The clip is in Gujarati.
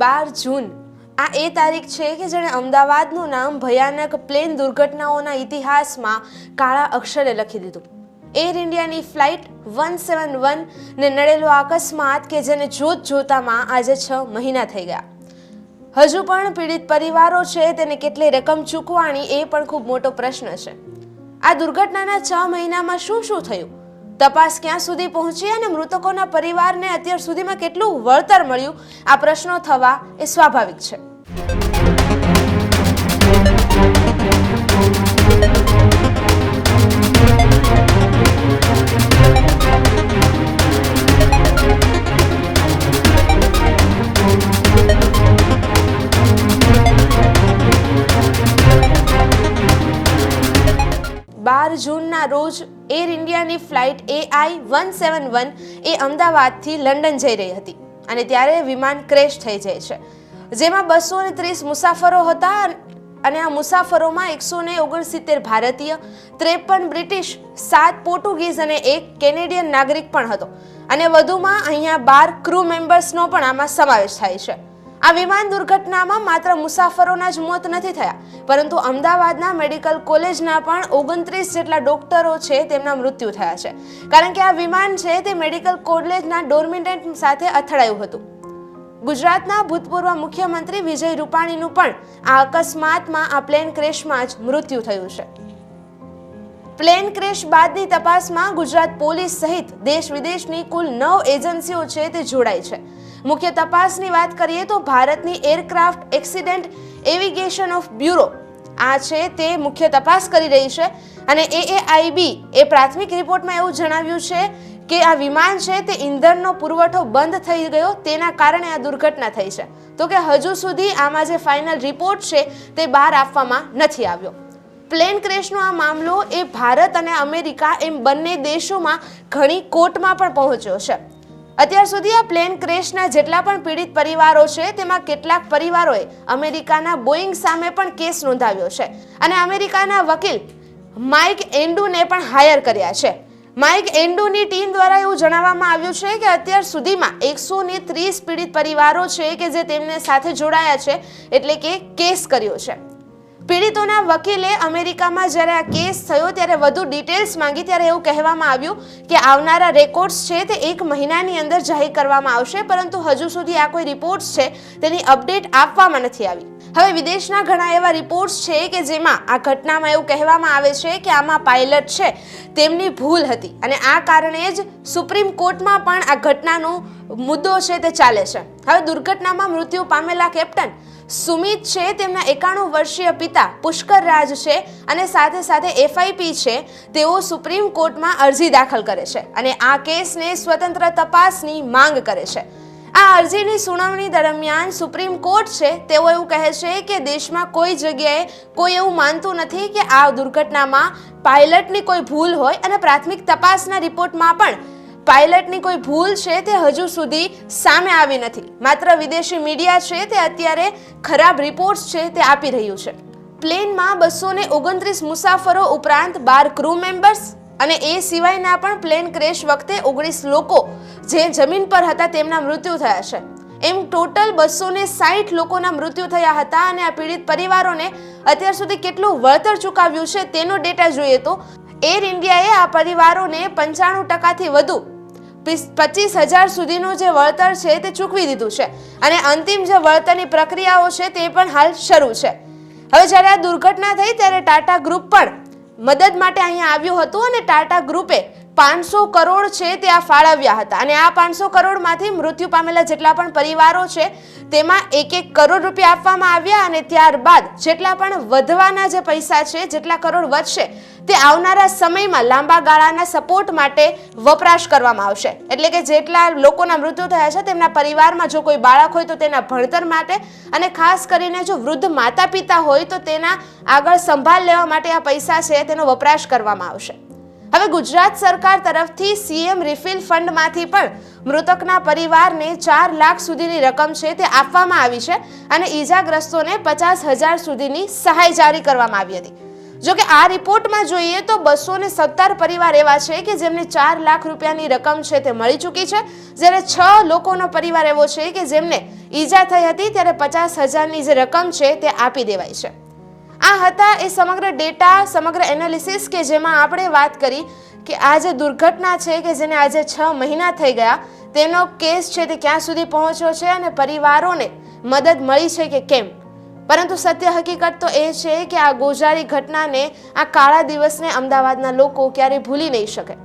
12 જૂન આ એ તારીખ છે કે જેણે અમદાવાદનું નામ ભયાનક પ્લેન દુર્ઘટનાઓના ઇતિહાસમાં કાળા અક્ષરે લખી દીધું. એર ઇન્ડિયાની ફ્લાઇટ 171 ને નડેલો અકસ્માત કે જેને જોતામાં આજે 6 મહિના થઈ ગયા. હજુ પણ પીડિત પરિવારો છે તેને કેટલી રકમ ચૂકવવાની એ પણ ખૂબ મોટો પ્રશ્ન છે. આ દુર્ઘટનાના 6 મહિનામાં શું થયું, તપાસ ક્યાં સુધી પહોંચી અને મૃતકોના પરિવારને અત્યાર સુધીમાં કેટલું વળતર મળ્યું, આ પ્રશ્નો થવા એ સ્વાભાવિક છે. જૂનના રોજ એર ઇન્ડિયાની ફ્લાઇટ AI-171 એ અમદાવાદથી લંડન જઈ રહી હતી અને ત્યારે વિમાન ક્રેશ થઈ જાય છે, જેમાં 230 મુસાફરો હતા અને આ મુસાફરોમાં 169 ભારતીય, 53 બ્રિટિશ, 7 પોર્ટુગીઝ અને 1 કેનેડિયન નાગરિક પણ હતો અને વધુમાં અહીંયા 12 ક્રૂ મેમ્બર્સનો પણ આમાં સમાવેશ થાય છે. આ વિમાન દુર્ઘટનામાં માત્ર મુસાફરોના જ મોત નથી થયા, પરંતુ અમદાવાદના મેડિકલ કોલેજના પણ 29 જેટલા ડોક્ટરો છે તેમના મૃત્યુ થયા છે, કારણ કે આ વિમાન છે તે મેડિકલ કોલેજના ડોર્મિટન્ટ સાથે અથડાયું હતું. ગુજરાતના ભૂતપૂર્વ મુખ્યમંત્રી વિજય રૂપાણીનું પણ આ અકસ્માતમાં આ પ્લેન ક્રેશમાં જ મૃત્યુ થયું છે. પ્લેન ક્રેશ બાદની તપાસમાં ગુજરાત પોલીસ સહિત દેશ વિદેશની કુલ 9 એજન્સીઓ છે તે જોડાઈ છે. મુખ્ય તપાસની વાત કરીએ તો ભારતની એરક્રાફ્ટ એક્સિડન્ટ એવિગેશન ઓફ બ્યુરો આ છે તે મુખ્ય તપાસ કરી રહી છે અને AAIB એ પ્રાથમિક રિપોર્ટમાં એવું જણાવ્યું છે કે આ વિમાન છે તે ઇંધણનો પુરવઠો બંધ થઈ ગયો તેના કારણે આ દુર્ઘટના થઈ છે. તો કે હજુ સુધી આમાં જે ફાઇનલ રિપોર્ટ છે તે બહાર આપવામાં નથી આવ્યો. પ્લેન ક્રેશનો આ મામલો એ ભારત અને અમેરિકા એમ બંને દેશોમાં ઘણી કોર્ટમાં પણ પહોંચ્યો છે. અત્યાર સુધી આ પ્લેન ક્રેશના જેટલા પણ પીડિત પરિવારો છે તેમાં કેટલાક પરિવારોએ અમેરિકાના બોઈંગ સામે પણ કેસ નોંધાવ્યો છે અને અમેરિકાના વકીલ માઇક એન્ડુને પણ હાયર કર્યા છે. માઇક એન્ડુની ટીમ દ્વારા એવું જણાવવામાં આવ્યું છે કે અત્યાર સુધીમાં 130 પીડિત પરિવારો છે કે જે તેમને સાથે જોડાયા છે, એટલે કે કેસ કર્યો છે. પીડિતોના વકીલે અમેરિકામાં જ્યારે આ કેસ થયો ત્યારે વધુ ડિટેલ્સ માંગી ત્યારે એવું કહેવામાં આવ્યું કે આવનારા રેકોર્ડ્સ છે તે 1 મહિનાની અંદર જાહેર કરવામાં આવશે, પરંતુ હજુ સુધી આ કોઈ રિપોર્ટ્સ છે તેની અપડેટ આપવામાં નથી આવી. હવે વિદેશના ઘણા એવા રિપોર્ટ્સ છે કે જેમાં આ ઘટનામાં એવું કહેવામાં આવે છે કે આમાં પાયલટ છે તેમની ભૂલ હતી અને આ કારણે જ સુપ્રીમ કોર્ટમાં પણ આ ઘટનાનો મુદ્દો છે તે ચાલે છે. હવે દુર્ઘટનામાં મૃત્યુ પામેલા કેપ્ટન સુમિત છે તેમના 91 વર્ષીય પિતા પુષ્કર રાજ છે અને સાથે સાથે FIP છે તેઓ સુપ્રીમ કોર્ટમાં અરજી દાખલ કરે છે અને આ કેસને સ્વતંત્ર તપાસની માંગ કરે છે. આ અરજીની સુનાવણી દરમિયાન સુપ્રીમ કોર્ટ છે તેઓ એવું કહે છે કે દેશમાં કોઈ જગ્યાએ કોઈ એવું માનતું નથી કે આ દુર્ઘટનામાં પાયલટની કોઈ ભૂલ હોય અને પ્રાથમિક તપાસના રિપોર્ટમાં પણ પાયલટની કોઈ ભૂલ છે તે હજુ સુધી સામે આવી નથી. માત્ર વિદેશી મીડિયા છે તે અત્યારે ખરાબ રિપોર્ટ્સ છે તે આપી રહ્યું છે. પ્લેનમાં 229 મુસાફરો ઉપરાંત 12 ક્રૂ મેમ્બર્સ અને એ સિવાયના પણ પ્લેન ક્રેશ વખતે 19 લોકો જે જમીન પર હતા તેમના મૃત્યુ થયા છે. એમ ટોટલ 260 લોકોના મૃત્યુ થયા હતા અને આ પીડિત પરિવારોને અત્યાર સુધી કેટલું વળતર ચૂકવ્યું છે તેનો ડેટા જોઈએ તો એર ઇન્ડિયાએ આ પરિવારોને 95% વધુ 25,000 સુધીનું જે વળતર છે તે ચૂકવી દીધું છે અને અંતિમ જે વળતરની પ્રક્રિયાઓ છે તે પણ હાલ શરૂ છે. હવે જ્યારે આ દુર્ઘટના થઈ ત્યારે ટાટા ગ્રુપ પણ મદદ માટે અહીંયા આવ્યું હતું અને ટાટા ગ્રુપે 500 કરોડ છે તે આ ફાળવ્યા હતા અને આ 500 કરોડમાંથી મૃત્યુ પામેલા જેટલા પણ પરિવારો છે તેમાં 1-1 કરોડ રૂપિયા આપવામાં આવ્યા અને ત્યારબાદ જેટલા પણ વધવાના જે પૈસા છે, જેટલા કરોડ વધશે તે આવનારા સમયમાં લાંબા ગાળાના સપોર્ટ માટે વપરાશ કરવામાં આવશે. એટલે કે જેટલા લોકોના મૃત્યુ થયા છે તેમના પરિવારમાં જો કોઈ બાળક હોય તો તેના ભણતર માટે અને ખાસ કરીને જો વૃદ્ધ માતા પિતા હોય તો તેના આગળ સંભાળ લેવા માટે આ પૈસા છે તેનો વપરાશ કરવામાં આવશે. હવે ગુજરાત સરકાર તરફથી CM રિફિલ ફંડમાંથી પણ મૃતકના પરિવારને 4 લાખ સુધીની રકમ છે તે આપવામાં આવી છે અને ઈજાગ્રસ્તોને 50,000 સુધીની સહાય જારી કરવામાં આવી હતી. જો કે આ રિપોર્ટમાં જોઈએ તો 217 પરિવાર એવા છે કે જેમને 4 લાખ રૂપિયાની રકમ છે તે મળી ચૂકી છે, જ્યારે 6 લોકોનો પરિવાર એવો છે કે જેમને ઈજા થઈ હતી ત્યારે 50,000ની જે રકમ છે તે આપી દેવાઈ છે. આ હતા એ સમગ્ર ડેટા, સમગ્ર એનાલિસિસ કે જેમાં આપણે વાત કરી કે આ જે દુર્ઘટના છે કે જેને આજે 6 મહિના થઈ ગયા તેનો કેસ છે તે ક્યાં સુધી પહોંચ્યો છે અને પરિવારોને મદદ મળી છે કે કેમ. પરંતુ સત્ય હકીકત તો એ છે કે આ ગોઝારી ઘટનાને, આ કાળા દિવસને અમદાવાદના લોકો ક્યારેય ભૂલી નહીં શકે.